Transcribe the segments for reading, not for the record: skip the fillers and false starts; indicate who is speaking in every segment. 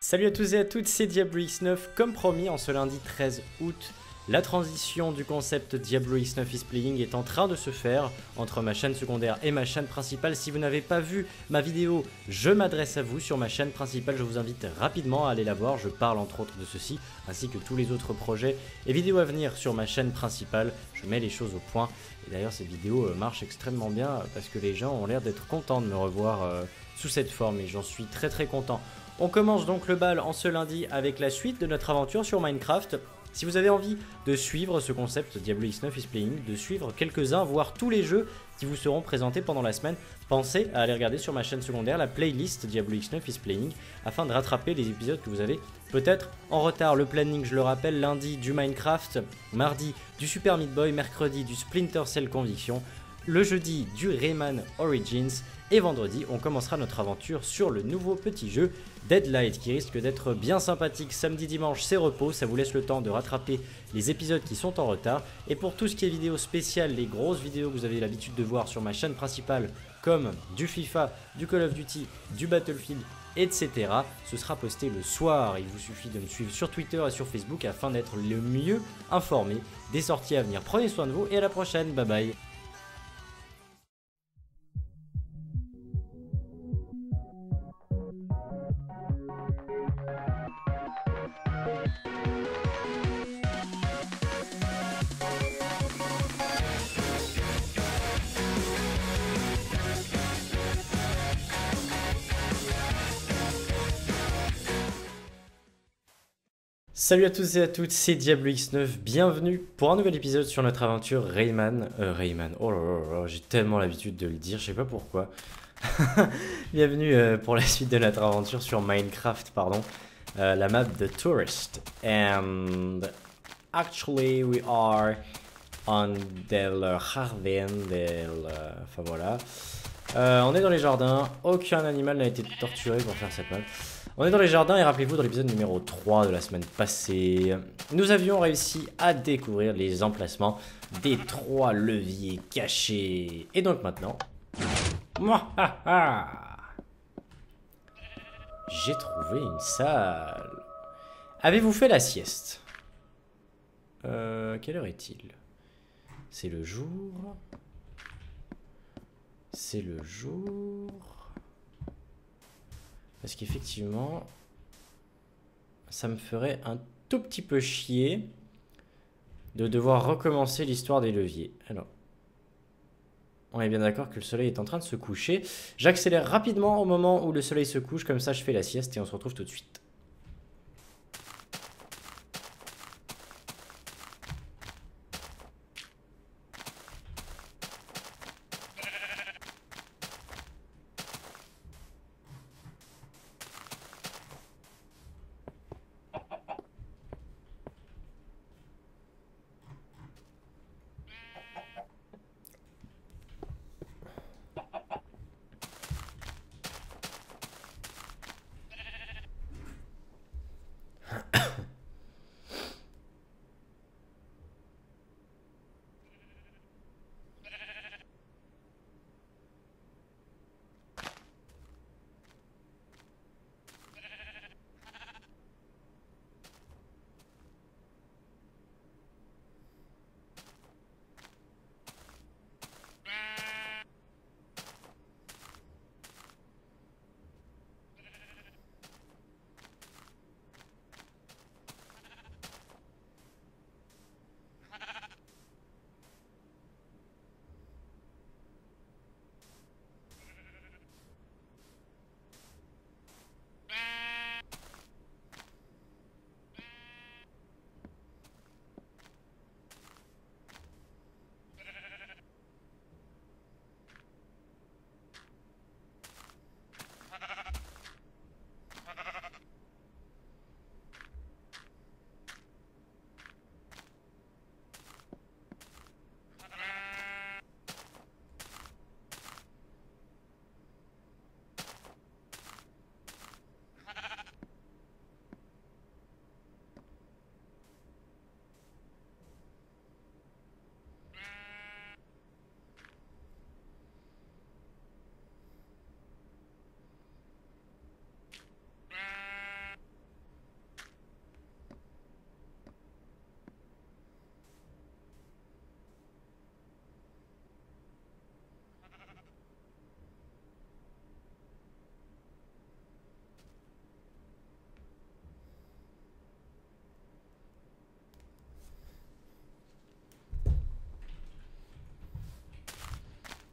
Speaker 1: Salut à tous et à toutes, c'est Diablo X9. Comme promis, en ce lundi 13 août, la transition du concept Diablo X9 is Playing est en train de se faire entre ma chaîne secondaire et ma chaîne principale. Si vous n'avez pas vu ma vidéo, je m'adresse à vous sur ma chaîne principale. Je vous invite rapidement à aller la voir. Je parle entre autres de ceci, ainsi que tous les autres projets et vidéos à venir sur ma chaîne principale. Je mets les choses au point. Et d'ailleurs, ces vidéos marchent extrêmement bien parce que les gens ont l'air d'être contents de me revoir sous cette forme et j'en suis très content. On commence donc le bal en ce lundi avec la suite de notre aventure sur Minecraft. Si vous avez envie de suivre ce concept Diablo X9 is Playing, de suivre quelques-uns, voire tous les jeux qui vous seront présentés pendant la semaine, pensez à aller regarder sur ma chaîne secondaire la playlist Diablo X9 is Playing afin de rattraper les épisodes que vous avez peut-être en retard. Le planning, je le rappelle, lundi du Minecraft, mardi du Super Meat Boy, mercredi du Splinter Cell Conviction, le jeudi du Rayman Origins et vendredi on commencera notre aventure sur le nouveau petit jeu Deadlight qui risque d'être bien sympathique. Samedi, dimanche c'est repos, ça vous laisse le temps de rattraper les épisodes qui sont en retard. Et pour tout ce qui est vidéos spéciales, les grosses vidéos que vous avez l'habitude de voir sur ma chaîne principale comme du FIFA, du Call of Duty, du Battlefield, etc. ce sera posté le soir. Il vous suffit de me suivre sur Twitter et sur Facebook afin d'être le mieux informé des sorties à venir. Prenez soin de vous et à la prochaine, bye bye. Salut à tous et à toutes, c'est Diablo X9, bienvenue pour un nouvel épisode sur notre aventure Rayman. Oh là, j'ai tellement l'habitude de le dire, je sais pas pourquoi. Bienvenue pour la suite de notre aventure sur Minecraft, pardon, la map The Tourist. And actually we are on the jardin, enfin voilà. On est dans les jardins, aucun animal n'a été torturé pour faire cette map. On est dans les jardins et rappelez-vous dans l'épisode numéro 3 de la semaine passée, nous avions réussi à découvrir les emplacements des 3 leviers cachés. Et donc maintenant, j'ai trouvé une salle. Avez-vous fait la sieste? Quelle heure est-il? C'est le jour. C'est le jour. Parce qu'effectivement, ça me ferait un tout petit peu chier de devoir recommencer l'histoire des leviers. Alors, on est bien d'accord que le soleil est en train de se coucher. J'accélère rapidement au moment où le soleil se couche, comme ça je fais la sieste et on se retrouve tout de suite.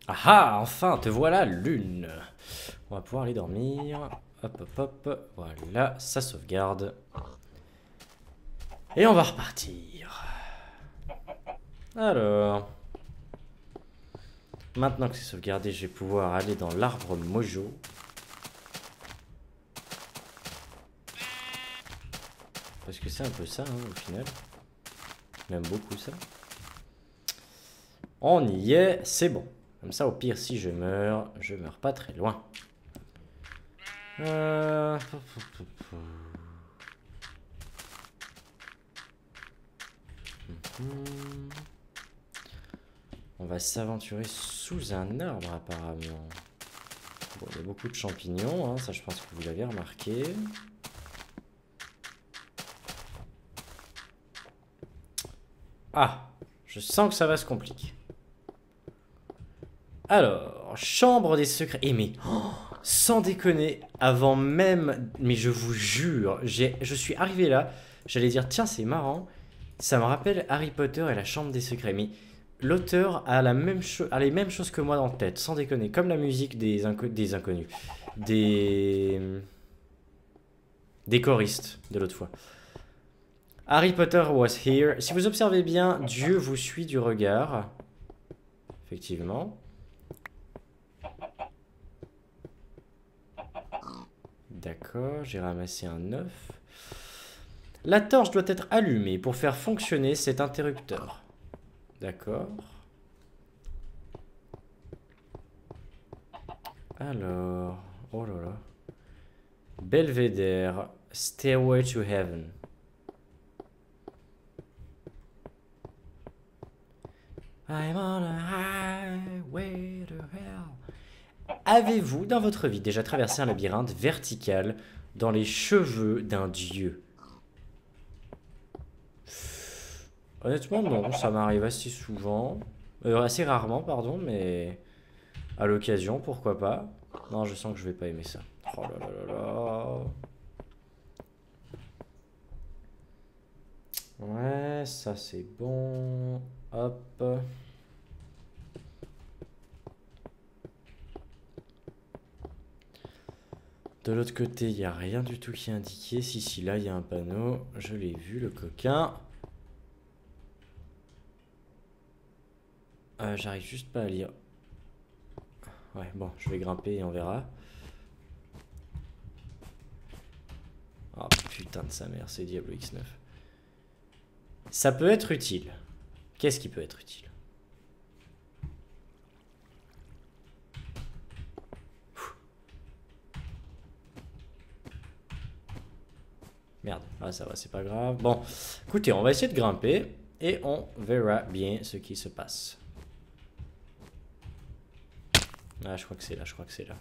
Speaker 1: Ah ah, enfin, te voilà, lune. On va pouvoir aller dormir. Hop, hop, hop. Voilà, ça sauvegarde. Et on va repartir. Alors. Maintenant que c'est sauvegardé, je vais pouvoir aller dans l'arbre mojo. Parce que c'est un peu ça, hein, au final. J'aime beaucoup ça. On y est, c'est bon. Comme ça, au pire, si je meurs pas très loin. On va s'aventurer sous un arbre, apparemment. Bon, il y a beaucoup de champignons, hein, ça je pense que vous l'avez remarqué. Ah, je sens que ça va se compliquer. Alors, chambre des secrets. Eh mais, sans déconner, avant même, mais je vous jure, je suis arrivé là, j'allais dire, tiens, c'est marrant, ça me rappelle Harry Potter et la chambre des secrets. Mais l'auteur a les mêmes choses que moi dans la tête, sans déconner, comme la musique des inconnus, des choristes de l'autre fois. Harry Potter was here. Si vous observez bien, Dieu vous suit du regard. Effectivement. D'accord, j'ai ramassé un œuf. La torche doit être allumée pour faire fonctionner cet interrupteur. D'accord. Alors, oh là là. Belvédère, Stairway to Heaven. I'm on a highway to hell. Avez-vous, dans votre vie, déjà traversé un labyrinthe vertical dans les cheveux d'un dieu? Honnêtement, non, ça m'arrive assez souvent. Assez rarement, pardon, mais à l'occasion, pourquoi pas. Non, je sens que je vais pas aimer ça. Oh là là là là. Ouais, ça c'est bon. Hop. De l'autre côté, il n'y a rien du tout qui est indiqué. Si, là, il y a un panneau. Je l'ai vu, le coquin. J'arrive juste pas à lire. Ouais, bon, je vais grimper et on verra. Oh putain de sa mère, c'est Diablo X9. Ça peut être utile. Qu'est-ce qui peut être utile? Merde, ah ça va, c'est pas grave. Bon, écoutez, on va essayer de grimper et on verra bien ce qui se passe. Ah, je crois que c'est là, je crois que c'est là.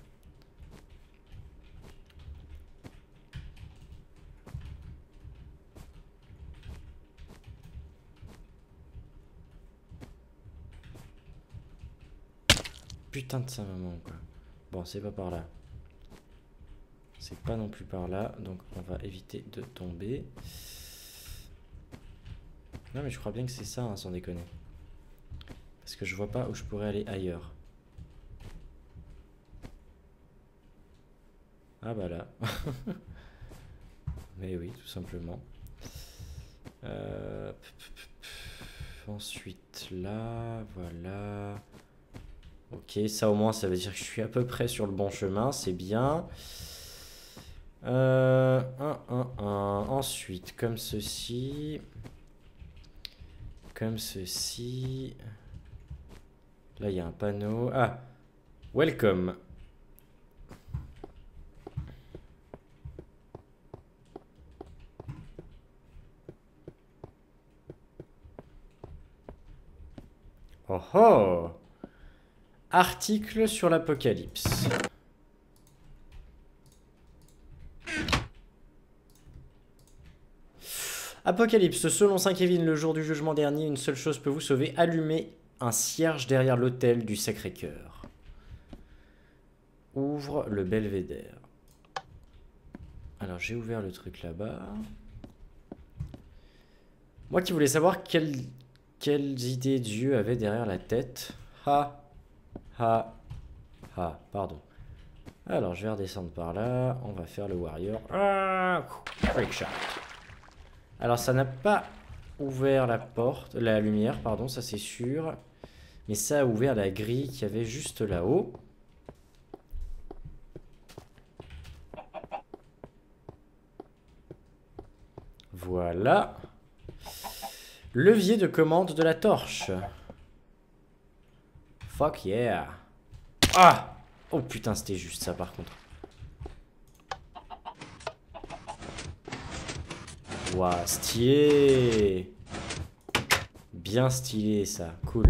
Speaker 1: Putain de sa maman, quoi. Bon, c'est pas par là. C'est pas non plus par là, donc on va éviter de tomber. Non mais je crois bien que c'est ça, hein, sans déconner. Parce que je vois pas où je pourrais aller ailleurs. Ah bah là. Mais oui, tout simplement. Ensuite là, voilà. Ok, ça au moins ça veut dire que je suis à peu près sur le bon chemin, c'est bien. Ensuite, comme ceci. Comme ceci. Là, il y a un panneau. Ah, welcome. Oh oh. Article sur l'Apocalypse. Apocalypse, selon Saint Kevin, le jour du jugement dernier, une seule chose peut vous sauver, allumer un cierge derrière l'autel du Sacré-Cœur. Ouvre le belvédère. Alors j'ai ouvert le truc là-bas. Moi qui voulais savoir quelles idées Dieu avait derrière la tête. Ah. Ah. Ah, pardon. Alors, je vais redescendre par là. On va faire le warrior. Ah, break shot. Alors, ça n'a pas ouvert la porte, la lumière, pardon, ça c'est sûr. Mais ça a ouvert la grille qu'il y avait juste là-haut. Voilà. Levier de commande de la torche. Fuck yeah. Ah! Oh putain, c'était juste ça par contre. Waouh, stylé. Bien stylé ça, cool.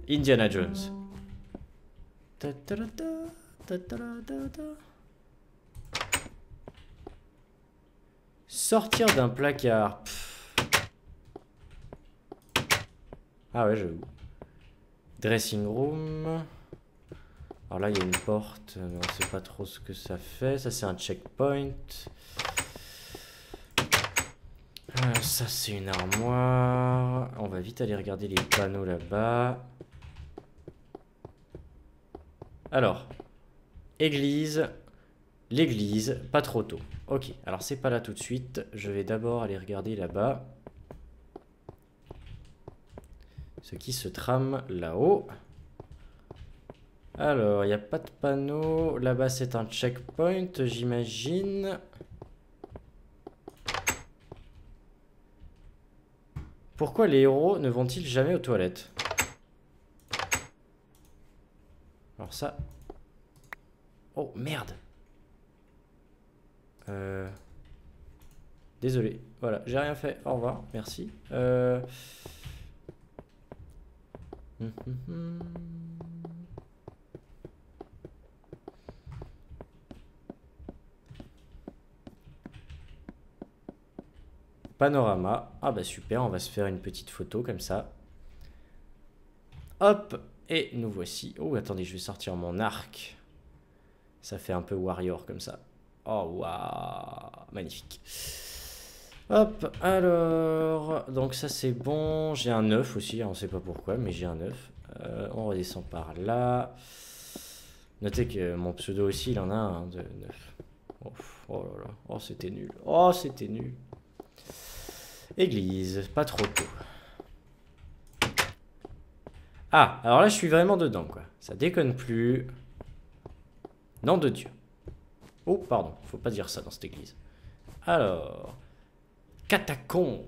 Speaker 1: Indiana Jones. Ta -ta -ta -ta, ta -ta -ta -ta. Sortir d'un placard. Pff. Ah ouais, j'avoue. Dressing room. Alors là, il y a une porte. Mais on sait pas trop ce que ça fait. Ça, c'est un checkpoint. Ça, c'est une armoire. On va vite aller regarder les panneaux là-bas. Alors, église. L'église, pas trop tôt. Ok, alors c'est pas là tout de suite. Je vais d'abord aller regarder là-bas. Ce qui se trame là-haut. Alors, il n'y a pas de panneau. Là-bas, c'est un checkpoint, j'imagine. Pourquoi les héros ne vont-ils jamais aux toilettes? Alors ça... Oh, merde! Désolé. Voilà, j'ai rien fait. Au revoir, merci. Panorama. Ah bah super, on va se faire une petite photo comme ça. Hop, et nous voici. Oh, attendez, je vais sortir mon arc. Ça fait un peu warrior comme ça. Oh, waouh, magnifique. Hop, alors, donc ça c'est bon. J'ai un œuf aussi, on sait pas pourquoi, mais j'ai un œuf. On redescend par là. Notez que mon pseudo aussi, il en a un de neuf. Oh, oh là là, oh c'était nul. Oh, c'était nul. Église, pas trop tôt. Ah, alors là je suis vraiment dedans quoi. Ça déconne plus. Nom de Dieu. Oh, pardon, faut pas dire ça dans cette église. Alors, catacombes.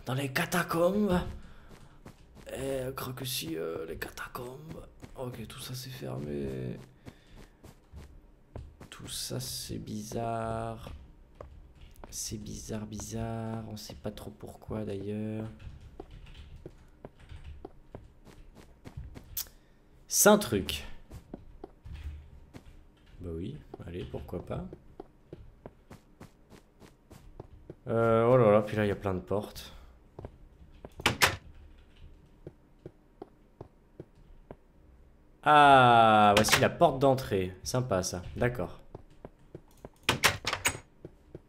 Speaker 1: Dans les catacombes. Je crois que si, les catacombes. Ok, tout ça c'est fermé. Tout ça c'est bizarre. C'est bizarre, bizarre. On sait pas trop pourquoi d'ailleurs. C'est un truc. Bah oui, allez, pourquoi pas. Oh là là, puis là il y a plein de portes. Ah, voici la porte d'entrée. Sympa ça, d'accord.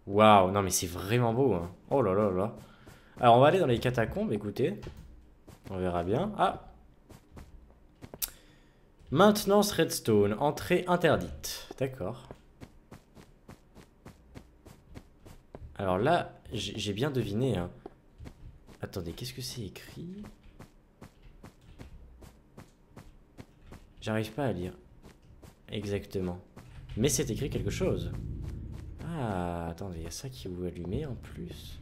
Speaker 1: Waouh, non mais c'est vraiment beau hein. Oh là là là. Alors on va aller dans les catacombes, écoutez. On verra bien. Ah. Maintenance redstone, entrée interdite. D'accord. Alors là, j'ai bien deviné hein. Attendez, qu'est-ce que c'est écrit? J'arrive pas à lire. Exactement. Mais c'est écrit quelque chose. Ah, attendez, il y a ça qui vous allumez en plus.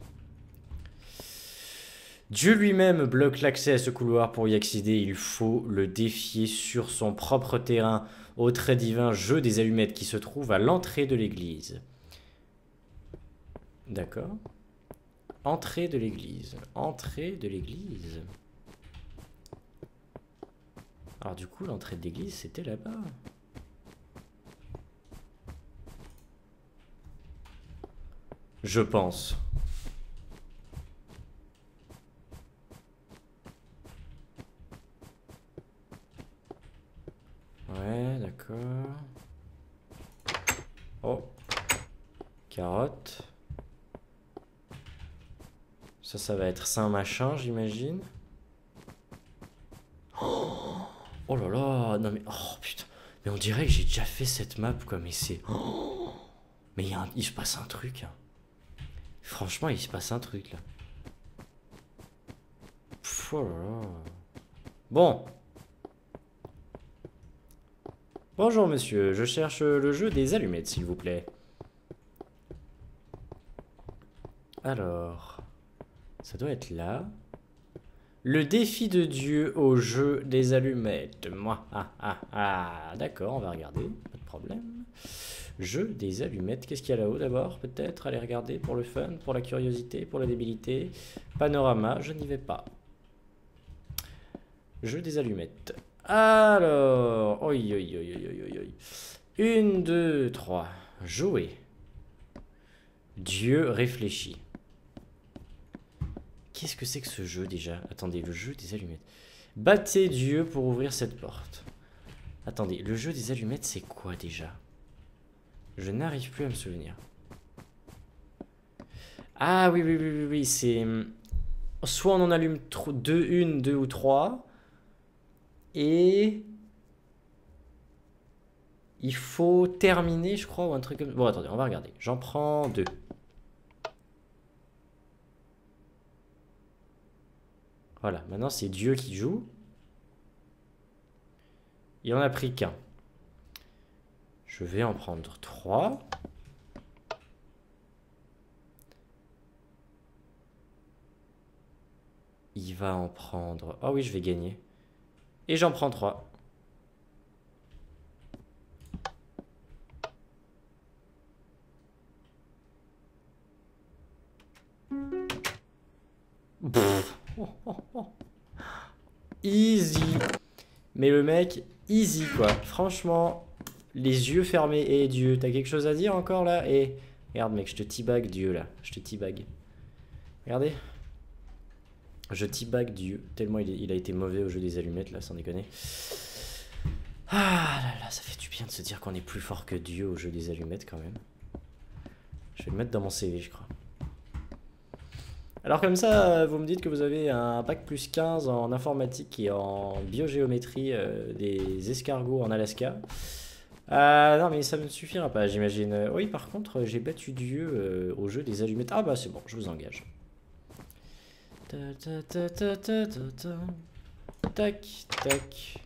Speaker 1: Dieu lui-même bloque l'accès à ce couloir. Pour y accéder, il faut le défier sur son propre terrain au très divin jeu des allumettes qui se trouve à l'entrée de l'église. D'accord. Entrée de l'église. Entrée de l'église. Alors du coup, l'entrée de l'église, c'était là-bas. Je pense. Ouais, d'accord. Oh. Carotte. Ça va être Saint machin, j'imagine. Oh là là, non mais... Oh putain. Mais on dirait que j'ai déjà fait cette map, quoi, mais c'est... Oh, mais il se passe un truc. Hein. Franchement, il se passe un truc, là. Pff, oh là là. Bon. Bonjour, monsieur. Je cherche le jeu des allumettes, s'il vous plaît. Alors... Ça doit être là. Le défi de Dieu au jeu des allumettes. Moi, d'accord, on va regarder, pas de problème. Jeu des allumettes, qu'est-ce qu'il y a là-haut d'abord? Peut-être aller regarder pour le fun, pour la curiosité, pour la débilité. Panorama, je n'y vais pas. Jeu des allumettes. Alors, oi, oi, oi, oi, oi, oi. 1, 2, 3. Jouer. Dieu réfléchit. Qu'est-ce que c'est que ce jeu déjà? Attendez, le jeu des allumettes. Battez Dieu pour ouvrir cette porte. Attendez, le jeu des allumettes, c'est quoi déjà? Je n'arrive plus à me souvenir. Ah oui, oui, oui, oui, oui, c'est... Soit on en allume une, deux ou trois. Et... Il faut terminer, je crois, ou un truc comme... Bon, attendez, on va regarder. J'en prends 2. Voilà, maintenant c'est Dieu qui joue. Il en a pris qu'un. Je vais en prendre 3. Il va en prendre... Ah oui, je vais gagner. Et j'en prends 3. Easy. Mais le mec, easy quoi. Franchement, les yeux fermés. Et Dieu, t'as quelque chose à dire encore là? Et regarde mec, je te teabag Dieu là. Je te teabag. Regardez. Je teabag Dieu. Tellement il a été mauvais au jeu des allumettes là, sans déconner. Ah là là, ça fait du bien de se dire qu'on est plus fort que Dieu au jeu des allumettes quand même. Je vais le mettre dans mon CV, je crois. Alors comme ça, vous me dites que vous avez un bac plus 15 en informatique et en biogéométrie des escargots en Alaska. Non mais ça ne suffira pas, j'imagine. Oui, par contre, j'ai battu Dieu au jeu des allumettes. Ah bah c'est bon, je vous engage. Tac, tac.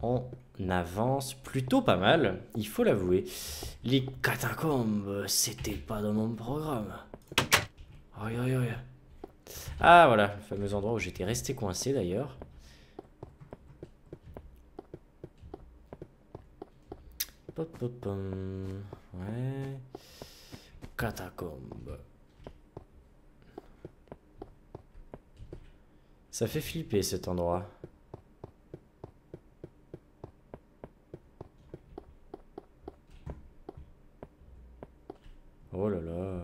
Speaker 1: On avance plutôt pas mal, il faut l'avouer. Les catacombes, c'était pas dans mon programme. Aïe aïe aïe. Ah voilà, le fameux endroit où j'étais resté coincé d'ailleurs. Pop pop pom. Ouais. Catacombe. Ça fait flipper cet endroit. Oh là là.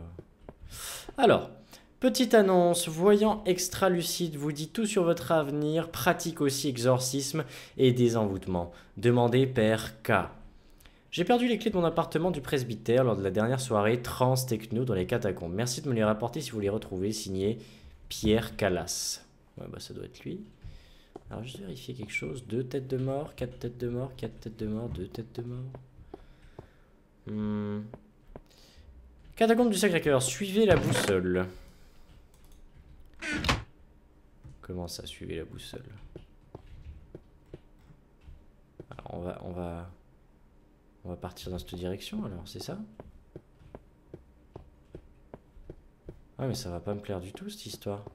Speaker 1: Alors, petite annonce, voyant extra lucide vous dit tout sur votre avenir, pratique aussi exorcisme et désenvoûtement. Demandez Père K. J'ai perdu les clés de mon appartement du presbytère lors de la dernière soirée trans techno dans les catacombes. Merci de me les rapporter si vous les retrouvez. Signé Pierre Callas. Ouais, bah ça doit être lui. Alors je vais vérifier quelque chose. 2 têtes de mort, 4 têtes de mort, 4 têtes de mort, 2 têtes de mort. Catacombes du Sacré-Cœur, suivez la boussole. Comment ça, suivez la boussole? Alors on va partir dans cette direction alors, c'est ça? Ah mais ça va pas me plaire du tout cette histoire.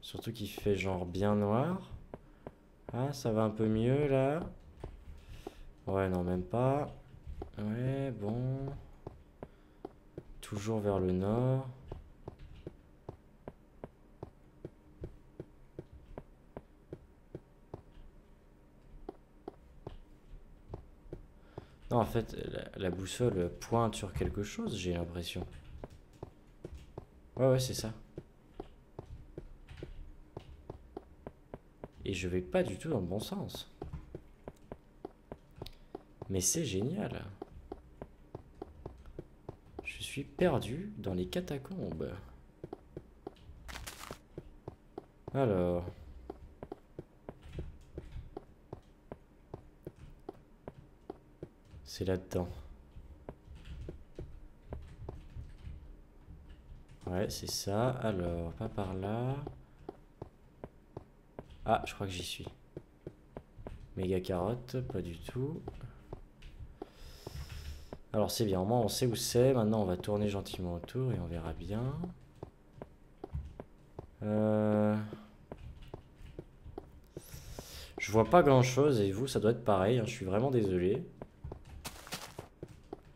Speaker 1: Surtout qu'il fait genre bien noir. Ah ça va un peu mieux là. Ouais non même pas. Ouais bon. Toujours vers le nord. Non, en fait, la boussole pointe sur quelque chose, j'ai l'impression. Ouais, c'est ça. Et je vais pas du tout dans le bon sens. Mais c'est génial. Je suis perdu dans les catacombes. Alors. C'est là-dedans. Ouais, c'est ça. Alors, pas par là. Ah, je crois que j'y suis. Méga carotte, pas du tout. Alors c'est bien, au moins on sait où c'est. Maintenant on va tourner gentiment autour et on verra bien. Je vois pas grand chose et vous ça doit être pareil, hein. Je suis vraiment désolé.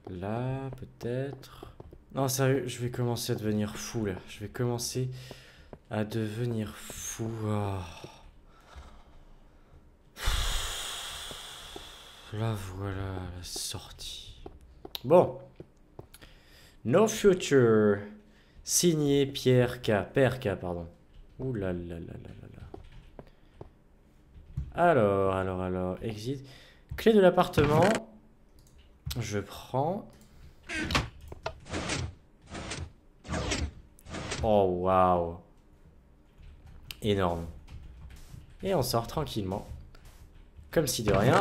Speaker 1: Là peut-être. Non sérieux, je vais commencer à devenir fou là. Je vais commencer à devenir fou. Oh. Là voilà la sortie. Bon. No Future. Signé Pierre K. Père K, pardon. Ouh là là là là là. Alors. Exit. Clé de l'appartement. Je prends. Oh waouh. Énorme. Et on sort tranquillement. Comme si de rien.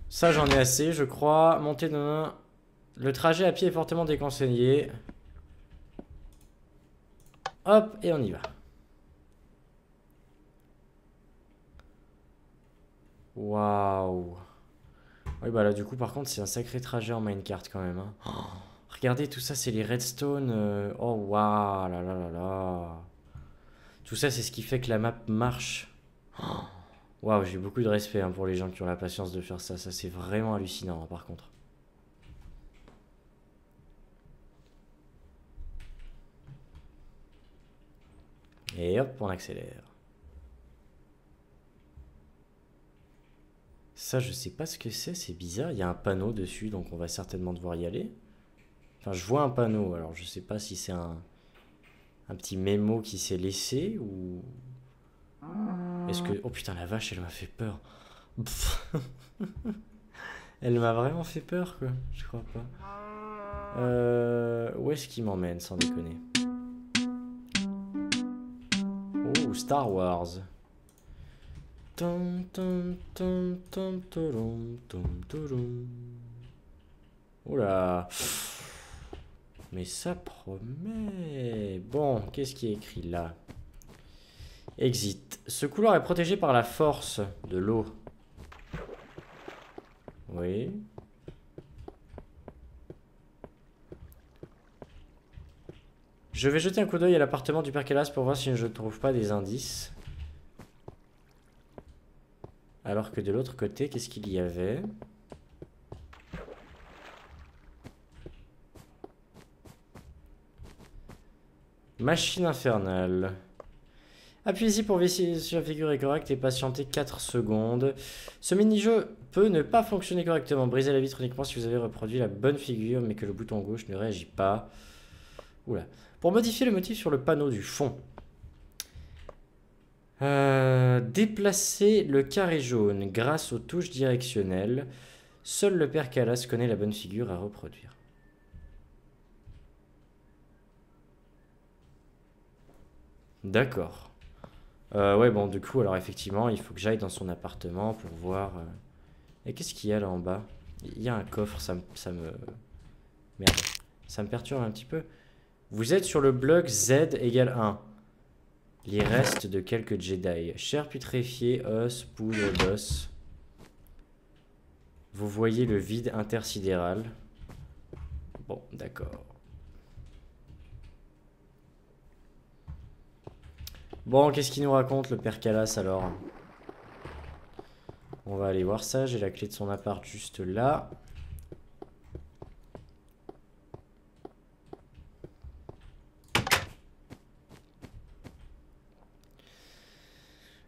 Speaker 1: Ça j'en ai assez je crois. Monter dans... Le trajet à pied est fortement déconseillé. Hop, et on y va. Waouh. Oui, bah là, du coup, par contre, c'est un sacré trajet en minecart quand même. Hein. Oh, regardez, tout ça, c'est les redstone. Oh, waouh, là là là là. Tout ça, c'est ce qui fait que la map marche. Oh, waouh, j'ai beaucoup de respect hein, pour les gens qui ont la patience de faire ça. Ça, c'est vraiment hallucinant, hein, par contre. Et hop, on accélère. Ça, je sais pas ce que c'est bizarre. Il y a un panneau dessus, donc on va certainement devoir y aller. Enfin, je vois un panneau, alors je sais pas si c'est un petit mémo qui s'est laissé ou... Est-ce que... Oh putain, la vache, elle m'a fait peur. Elle m'a vraiment fait peur, quoi. Je crois pas. Où est-ce qu'il m'emmène, sans déconner? Oh, Star Wars. Oula. Mais ça promet. Bon, qu'est-ce qui est écrit là? Exit. Ce couloir est protégé par la force de l'eau. Oui. Je vais jeter un coup d'œil à l'appartement du père Callas pour voir si je ne trouve pas des indices. Alors que de l'autre côté, qu'est-ce qu'il y avait? Machine infernale. Appuyez ici pour vérifier si la figure est correcte et patientez 4 secondes. Ce mini-jeu peut ne pas fonctionner correctement. Brisez la vitre uniquement si vous avez reproduit la bonne figure mais que le bouton gauche ne réagit pas. Oula. Pour modifier le motif sur le panneau du fond. Déplacer le carré jaune grâce aux touches directionnelles. Seul le père Callas connaît la bonne figure à reproduire. D'accord. Ouais, bon, du coup, alors effectivement, il faut que j'aille dans son appartement pour voir... Et qu'est-ce qu'il y a là en bas? Il y a un coffre, ça me... Merde, ça me perturbe un petit peu. Vous êtes sur le bloc Z égale 1. Les restes de quelques Jedi. Chair putréfiée, os, poudre d'os. Vous voyez le vide intersidéral. Bon, d'accord. Bon, qu'est-ce qu'il nous raconte le père Callas alors? On va aller voir ça. J'ai la clé de son appart juste là.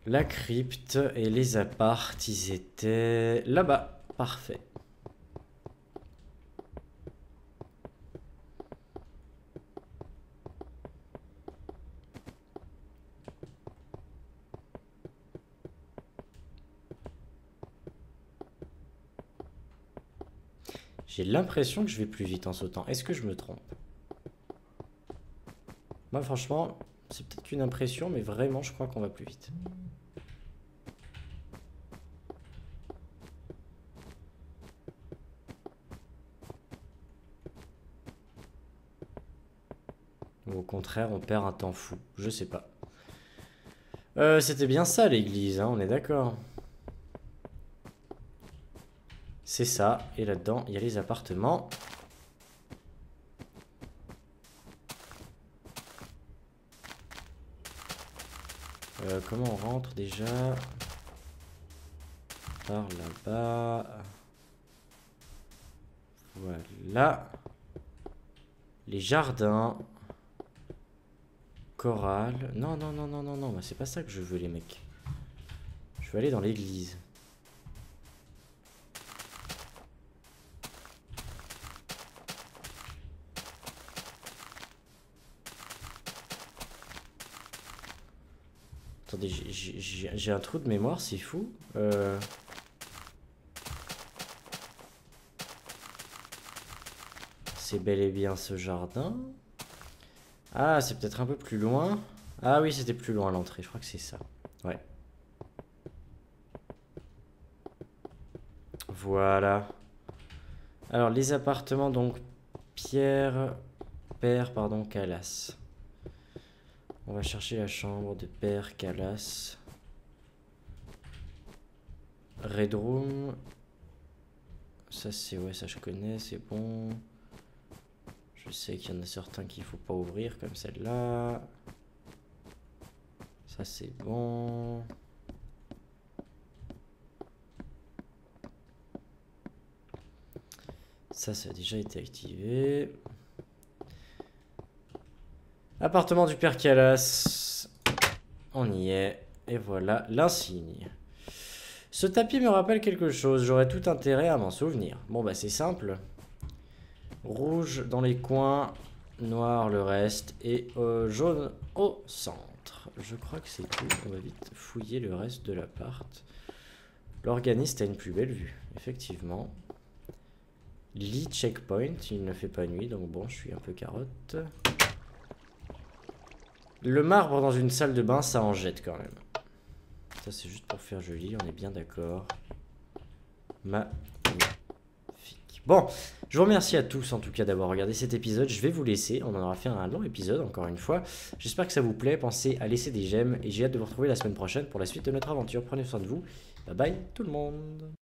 Speaker 1: La crypte et les apparts, ils étaient là-bas. Parfait. J'ai l'impression que je vais plus vite en sautant. Est-ce que je me trompe? Moi, franchement, C'est peut-être qu'une impression, mais vraiment, je crois qu'on va plus vite. Ou au contraire, on perd un temps fou. Je sais pas. C'était bien ça, l'église, hein, on est d'accord. C'est ça. Et là-dedans, il y a les appartements. Comment on rentre déjà? Par là-bas. Voilà. Les jardins. Chorale. Non, non, non, non, non, non. C'est pas ça que je veux, les mecs. Je veux aller dans l'église. Attendez, j'ai un trou de mémoire, c'est fou. C'est bel et bien ce jardin. Ah, c'est peut-être un peu plus loin. Ah oui, c'était plus loin à l'entrée, je crois que c'est ça. Ouais. Voilà. Alors, les appartements, donc, Père, pardon, Calas. On va chercher la chambre de Père Calas. Red Room. Ça, c'est... Ouais, ça, je connais, c'est bon. Je sais qu'il y en a certains qu'il faut pas ouvrir, comme celle-là. Ça, c'est bon. Ça a déjà été activé. Appartement du Père Calas. On y est. Et voilà l'insigne. Ce tapis me rappelle quelque chose. J'aurais tout intérêt à m'en souvenir. Bon, bah c'est simple. Rouge dans les coins. Noir le reste. Et jaune au centre. Je crois que c'est tout. On va vite fouiller le reste de l'appart. L'organiste a une plus belle vue. Effectivement. Lit checkpoint, il ne fait pas nuit, donc bon, je suis un peu carotte. Le marbre dans une salle de bain, ça en jette quand même. Ça, c'est juste pour faire joli, on est bien d'accord. Magnifique. Bon, je vous remercie à tous en tout cas d'avoir regardé cet épisode. Je vais vous laisser, on en aura fait un long épisode encore une fois. J'espère que ça vous plaît, pensez à laisser des j'aime et j'ai hâte de vous retrouver la semaine prochaine pour la suite de notre aventure. Prenez soin de vous, bye bye tout le monde.